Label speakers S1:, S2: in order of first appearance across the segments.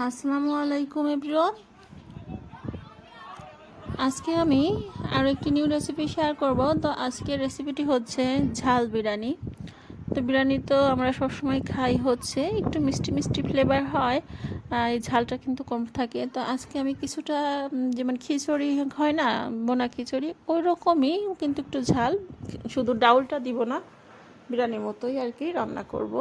S1: আসসালামু আলাইকুম এভরিওয়ান। আজকে আমি আরও একটি নিউ রেসিপি শেয়ার করব। তো আজকের রেসিপিটি হচ্ছে ঝাল বিরিয়ানি। তো বিরিয়ানি তো আমরা সবসময় খাই, হচ্ছে একটু মিষ্টি মিষ্টি ফ্লেভার হয়, এই ঝালটা কিন্তু কম থাকে। তো আজকে আমি কিছুটা যেমন খিচুড়ি হয় না, বোনা খিচুড়ি, ওই রকমই কিন্তু একটু ঝাল, শুধু ডাউলটা দিব না, বিরিয়ানির মতোই আর কি রান্না করব।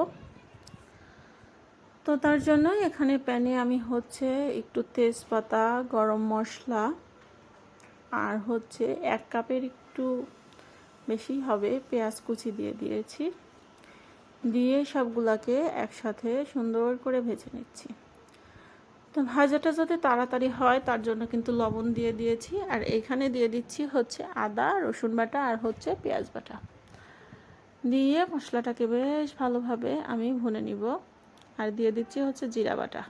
S1: তো তার জন্য এখানে প্যানে আমি হচ্ছে একটু তেজপাতা, গরম মশলা আর হচ্ছে 1 কাপের একটু বেশি হবে পেঁয়াজ কুচি দিয়ে দিয়েছি। দিয়ে সবগুলাকে একসাথে সুন্দর করে ভেজে নিচ্ছি। তো ভাজাটা যাতে তাড়াতাড়ি হয় তার জন্য কিন্তু লবণ দিয়ে দিয়েছি। আর এখানে দিয়ে দিচ্ছি হচ্ছে আদা রসুন বাটা আর হচ্ছে পেঁয়াজ বাটা। দিয়ে মশলাটাকে বেশ ভালোভাবে আমি ভুনে নিব। আর দিয়ে দিচ্ছি হচ্ছে জিরা বাটা।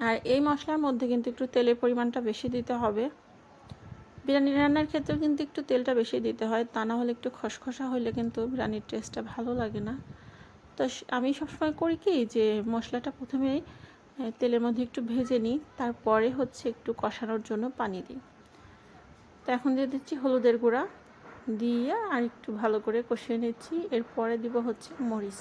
S1: আর এই মশলার মধ্যে কিন্তু একটু তেলের পরিমাণটা বেশি দিতে হবে। বিরিয়ানি রান্নার ক্ষেত্রেও কিন্তু একটু তেলটা বেশি দিতে হয়, তা না হলে একটু খসখসা হলে কিন্তু বিরিয়ানির টেস্টটা ভালো লাগে না। তো আমি সবসময় করি কি, যে মশলাটা প্রথমেই তেলের মধ্যে একটু ভেজে নিই, তারপরে হচ্ছে একটু কষানোর জন্য পানি দিই। তো এখন দিয়ে দিচ্ছি হলুদের গুঁড়া, দিয়ে আর একটু ভালো করে কষিয়ে নিচ্ছি। এরপরে দিব হচ্ছে মরিচ।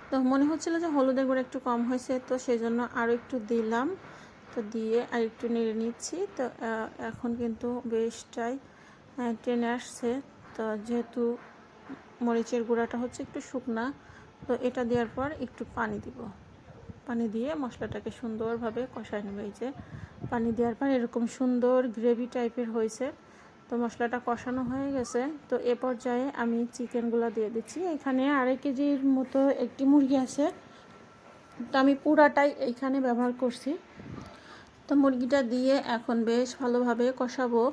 S1: তো মনে হচ্ছিল যে হলুদের গুঁড়া একটু কম হয়েছে, তো সেই জন্য আরও একটু দিলাম। তো দিয়ে আর একটু নেড়ে নিচ্ছি। তো এখন কিন্তু বেশটাই টেনে আসছে। তো যেহেতু মরিচের গুঁড়াটা হচ্ছে একটু শুকনা, তো এটা দেওয়ার পর একটু পানি দিব। পানি দিয়ে মশলাটাকে সুন্দরভাবে কষায় নেবে। এই যে পানি দেওয়ার পর এরকম সুন্দর গ্রেভি টাইপের হয়েছে। তো মশলাটা কষানো হয়ে গেছে। তো এ পর্যায়ে আমি চিকেনগুলো দিয়ে দিচ্ছি। এখানে 2.5 কেজির মতো একটি মুরগি আছে, তো আমি পুরাটাই এইখানে ব্যবহার করছি। তো মুরগিটা দিয়ে এখন বেশ ভালোভাবে কষাবো।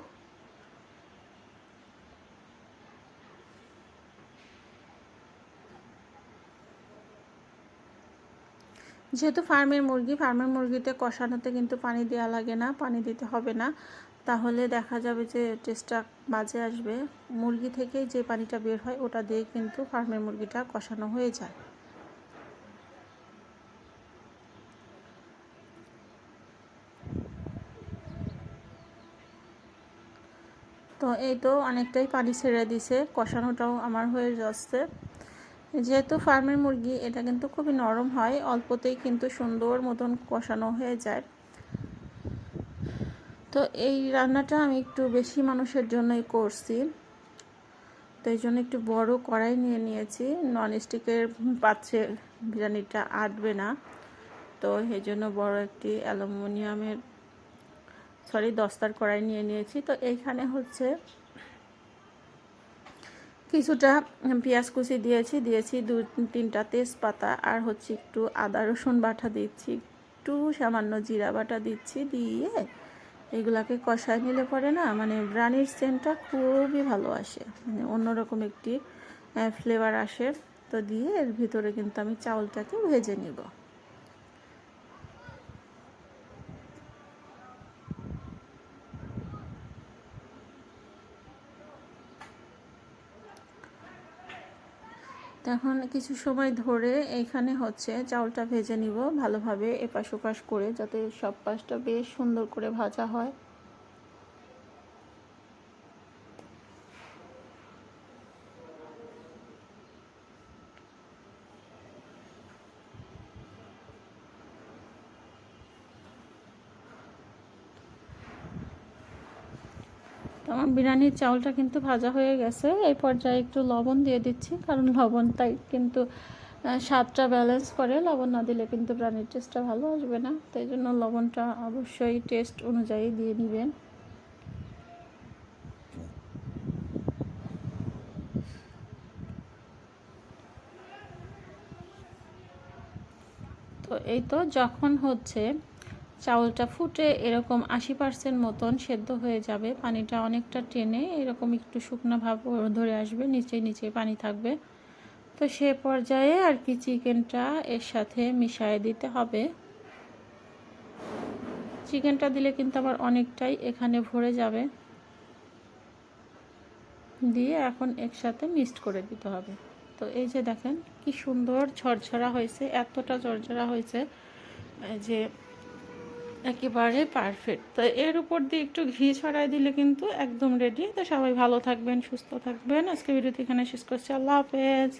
S1: যেহেতু ফার্মের মুরগিতে কষানোতে কিন্তু পানি দেওয়া লাগে না, পানি দিতে হবে না, তাহলে দেখা যাবে যে টেস্টটা বাজে আসবে। মুরগি থেকে যে পানিটা বের হয় ওটা দিয়ে কিন্তু ফার্মের মুরগিটা কষানো হয়ে যায়। তো এই তো অনেকটাই পানি ছেড়ে দিছে, কষানোটাও আমার হয়ে যাচ্ছে। যেহেতু ফার্মের মুরগি, এটা কিন্তু খুবই নরম হয়, অল্পতেই কিন্তু সুন্দর মতন কষানো হয়ে যায়। তো এই রান্নাটা আমি একটু বেশি মানুষের জন্যই করছি, তো এই জন্য একটু বড় কড়াই নিয়ে নিয়েছি। ননস্টিকের পাত্রে বিরিয়ানিটা আটবে না, তো এই জন্য বড় একটি অ্যালুমিনিয়ামের দস্তার কড়াই নিয়ে নিয়েছি। তো এইখানে হচ্ছে কিছুটা পেঁয়াজ কুচি দিয়েছি 2-3টা তেজপাতা, আর হচ্ছে একটু আদা রসুন বাটা দিচ্ছি, একটু সামান্য জিরা বাটা দিচ্ছি। দিয়ে এগুলাকে কষায় নিলে পরে না, মানে বিরিয়ানির সেন্টটা খুবই ভালো আসে, মানে অন্যরকম একটি ফ্লেভার আসে। তো দিয়ে এর ভিতরে কিন্তু আমি চাউলটাকে ভেজে নিব। তখন কিছু সময় ধরে এইখানে হচ্ছে চাউলটা ভেজে নিব ভালোভাবে, এপাশ ওপাশ করে, যাতে সব পাশটা বেশ সুন্দর করে ভাজা হয়। তো আমার বিরিয়ানির চাউলটা কিন্তু ভাজা হয়ে গেছে। এই পর্যায়ে একটু লবণ দিয়ে দিচ্ছি, কারণ লবণটাই কিন্তু স্বাদটা ব্যালেন্স করে। লবণ না দিলে কিন্তু বিরিয়ানির টেস্টটা ভালো আসবে না, তাই জন্য লবণটা অবশ্যই টেস্ট অনুযায়ী দিয়ে নেবেন। তো এই তো যখন হচ্ছে চাউলটা ফুটে এরকম 80% মতন সেদ্ধ হয়ে যাবে, পানিটা অনেকটা টেনে এরকম একটু শুকনো ভাব ধরে আসবে, নিচে পানি থাকবে। তো সে পর্যায়ে আর কি চিকেনটা এর সাথে মিশিয়ে দিতে হবে। চিকেনটা দিলে কিন্তু আবার অনেকটাই এখানে ভরে যাবে। দিয়ে এখন একসাথে মিক্সড করে দিতে হবে। তো এই যে দেখেন কি সুন্দর ঝরঝরা হয়েছে, এতটা ঝরঝরা হয়েছে যে একেবারে পারফেক্ট। তো এর উপর দিয়ে একটু ঘি ছড়াই দিলে কিন্তু একদম রেডি। তো সবাই ভালো থাকবেন, সুস্থ থাকবেন। আজকে ভিডিওটি এখানে শেষ করছি। আল্লাহ হাফেজ।